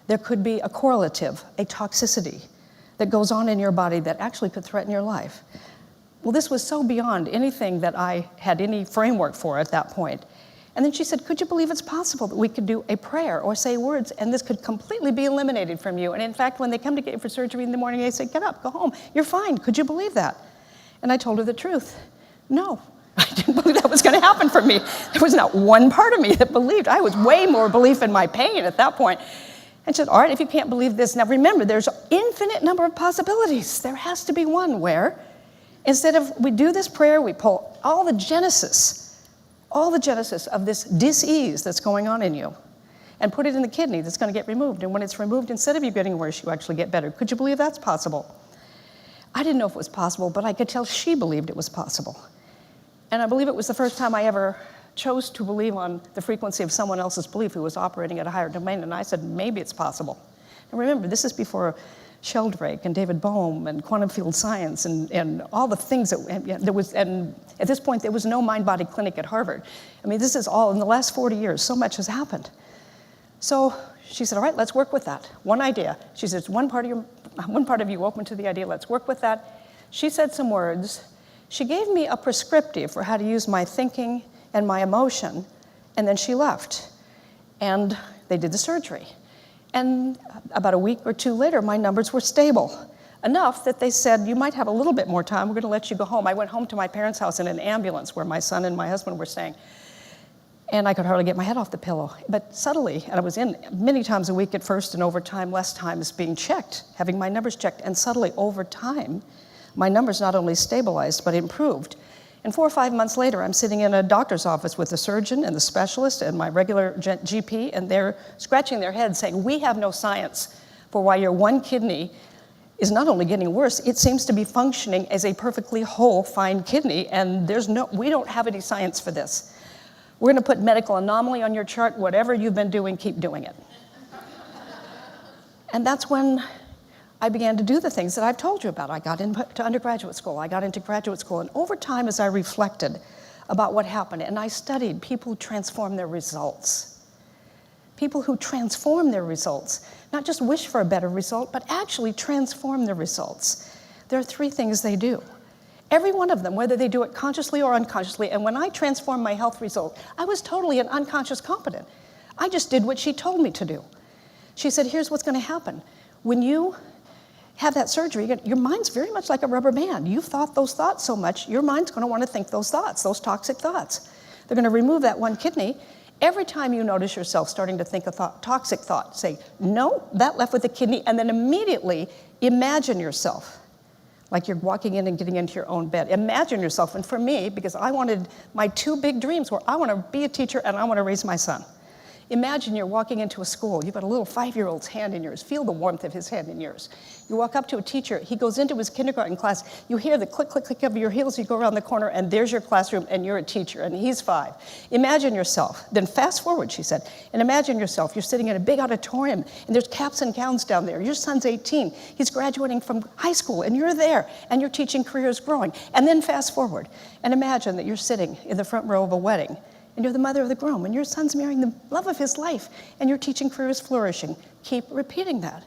There could be a correlative, a toxicity that goes on in your body that actually could threaten your life. Well, this was so beyond anything that I had any framework for at that point. And then she said, could you believe it's possible that we could do a prayer or say words and this could completely be eliminated from you? And in fact, when they come to get you for surgery in the morning, they say, get up, go home, you're fine. Could you believe that? And I told her the truth. No, I didn't believe that was going to happen for me. There was not one part of me that believed. I was way more belief in my pain at that point. And she said, all right, if you can't believe this, now remember, there's an infinite number of possibilities. There has to be one where instead of we do this prayer, we pull all the genesis of this dis-ease that's going on in you and put it in the kidney that's going to get removed. And when it's removed, instead of you getting worse, you actually get better. Could you believe that's possible? I didn't know if it was possible, but I could tell she believed it was possible. And I believe it was the first time I ever chose to believe on the frequency of someone else's belief who was operating at a higher domain. And I said, maybe it's possible. And remember, this is before Sheldrake and David Bohm and quantum field science and all the things that there was, and at this point there was no mind-body clinic at Harvard. I mean, this is all, in the last 40 years, so much has happened. So she said, all right, let's work with that. One idea. She said, one part of you open to the idea, let's work with that. She said some words. She gave me a prescriptive for how to use my thinking and my emotion, and then she left. And they did the surgery. And about a week or two later, my numbers were stable, enough that they said, you might have a little bit more time, we're going to let you go home. I went home to my parents' house in an ambulance where my son and my husband were staying. And I could hardly get my head off the pillow. But subtly, and I was in many times a week at first, and over time, less times being checked, having my numbers checked. And subtly, over time, my numbers not only stabilized, but improved. And 4 or 5 months later, I'm sitting in a doctor's office with the surgeon and the specialist and my regular GP, and they're scratching their heads saying, we have no science for why your one kidney is not only getting worse, it seems to be functioning as a perfectly whole, fine kidney, and we don't have any science for this. We're going to put medical anomaly on your chart. Whatever you've been doing, keep doing it. And that's when I began to do the things that I've told you about. I got into undergraduate school. I got into graduate school. And over time, as I reflected about what happened, and I studied people who transform their results. People who transform their results. Not just wish for a better result, but actually transform their results. There are 3 things they do. Every one of them, whether they do it consciously or unconsciously. And when I transformed my health result, I was totally an unconscious competent. I just did what she told me to do. She said, here's what's going to happen. When you have that surgery, your mind's very much like a rubber band. You've thought those thoughts so much, your mind's going to want to think those thoughts, those toxic thoughts. They're going to remove that one kidney. Every time you notice yourself starting to think a toxic thought, say, no, that left with the kidney, and then immediately imagine yourself like you're walking in and getting into your own bed. Imagine yourself, and for me, because I wanted, my 2 big dreams were I want to be a teacher and I want to raise my son. Imagine you're walking into a school. You've got a little 5-year-old's hand in yours. Feel the warmth of his hand in yours. You walk up to a teacher. He goes into his kindergarten class. You hear the click, click, click of your heels. You go around the corner, and there's your classroom, and you're a teacher, and he's 5. Imagine yourself. Then fast forward, she said, and imagine yourself. You're sitting in a big auditorium, and there's caps and gowns down there. Your son's 18. He's graduating from high school, and you're there, and your teaching career is growing. And then fast forward, and imagine that you're sitting in the front row of a wedding, and you're the mother of the groom, and your son's marrying the love of his life, and your teaching career is flourishing. Keep repeating that.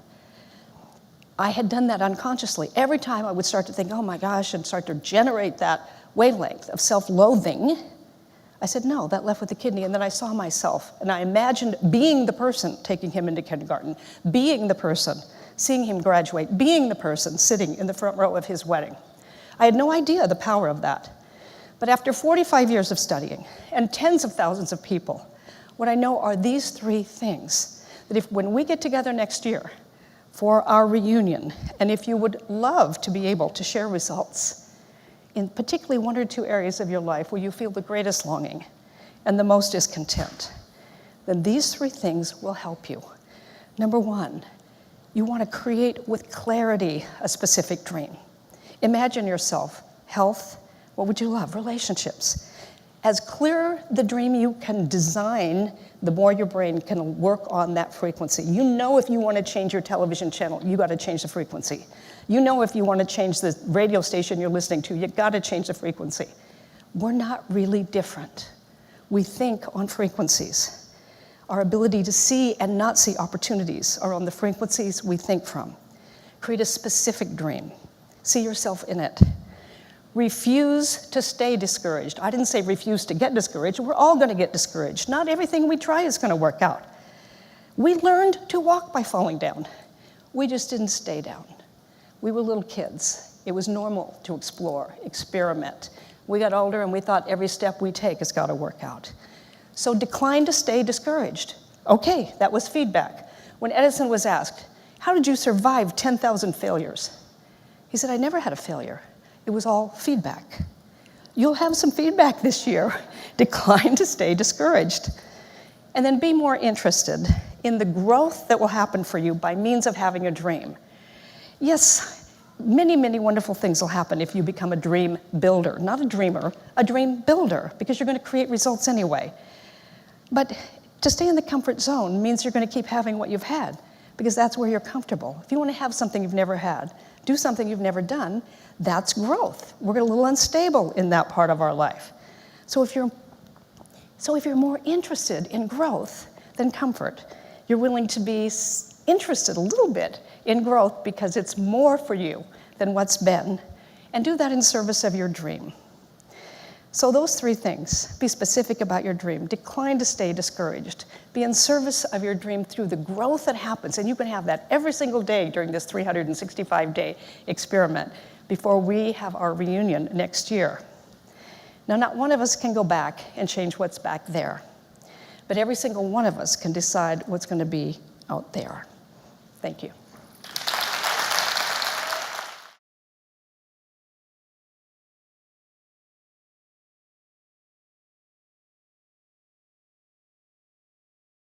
I had done that unconsciously. Every time I would start to think, oh my gosh, and start to generate that wavelength of self-loathing, I said, no, that left with the kidney. And then I saw myself, and I imagined being the person taking him into kindergarten, being the person, seeing him graduate, being the person sitting in the front row of his wedding. I had no idea the power of that. But after 45 years of studying and tens of thousands of people, what I know are these 3 things, that when we get together next year for our reunion, and if you would love to be able to share results in particularly 1 or 2 areas of your life where you feel the greatest longing and the most discontent, then these 3 things will help you. Number 1, you want to create with clarity a specific dream. Imagine yourself, health. What would you love? Relationships. As clearer the dream you can design, the more your brain can work on that frequency. You know if you want to change your television channel, you got to change the frequency. You know if you want to change the radio station you're listening to, you got to change the frequency. We're not really different. We think on frequencies. Our ability to see and not see opportunities are on the frequencies we think from. Create a specific dream. See yourself in it. Refuse to stay discouraged. I didn't say refuse to get discouraged. We're all going to get discouraged. Not everything we try is going to work out. We learned to walk by falling down. We just didn't stay down. We were little kids. It was normal to explore, experiment. We got older and we thought every step we take has got to work out. So decline to stay discouraged. Okay, that was feedback. When Edison was asked, how did you survive 10,000 failures? He said, I never had a failure. It was all feedback. You'll have some feedback this year. Decline to stay discouraged. And then be more interested in the growth that will happen for you by means of having a dream. Yes, many, many wonderful things will happen if you become a dream builder. Not a dreamer, a dream builder, because you're going to create results anyway. But to stay in the comfort zone means you're going to keep having what you've had, because that's where you're comfortable. If you want to have something you've never had, do something you've never done, that's growth. We're a little unstable in that part of our life. So if you're more interested in growth than comfort, you're willing to be interested a little bit in growth because it's more for you than what's been, and do that in service of your dream. So those three things: be specific about your dream, decline to stay discouraged, be in service of your dream through the growth that happens, and you can have that every single day during this 365-day experiment before we have our reunion next year. Now, not one of us can go back and change what's back there, but every single one of us can decide what's going to be out there. Thank you.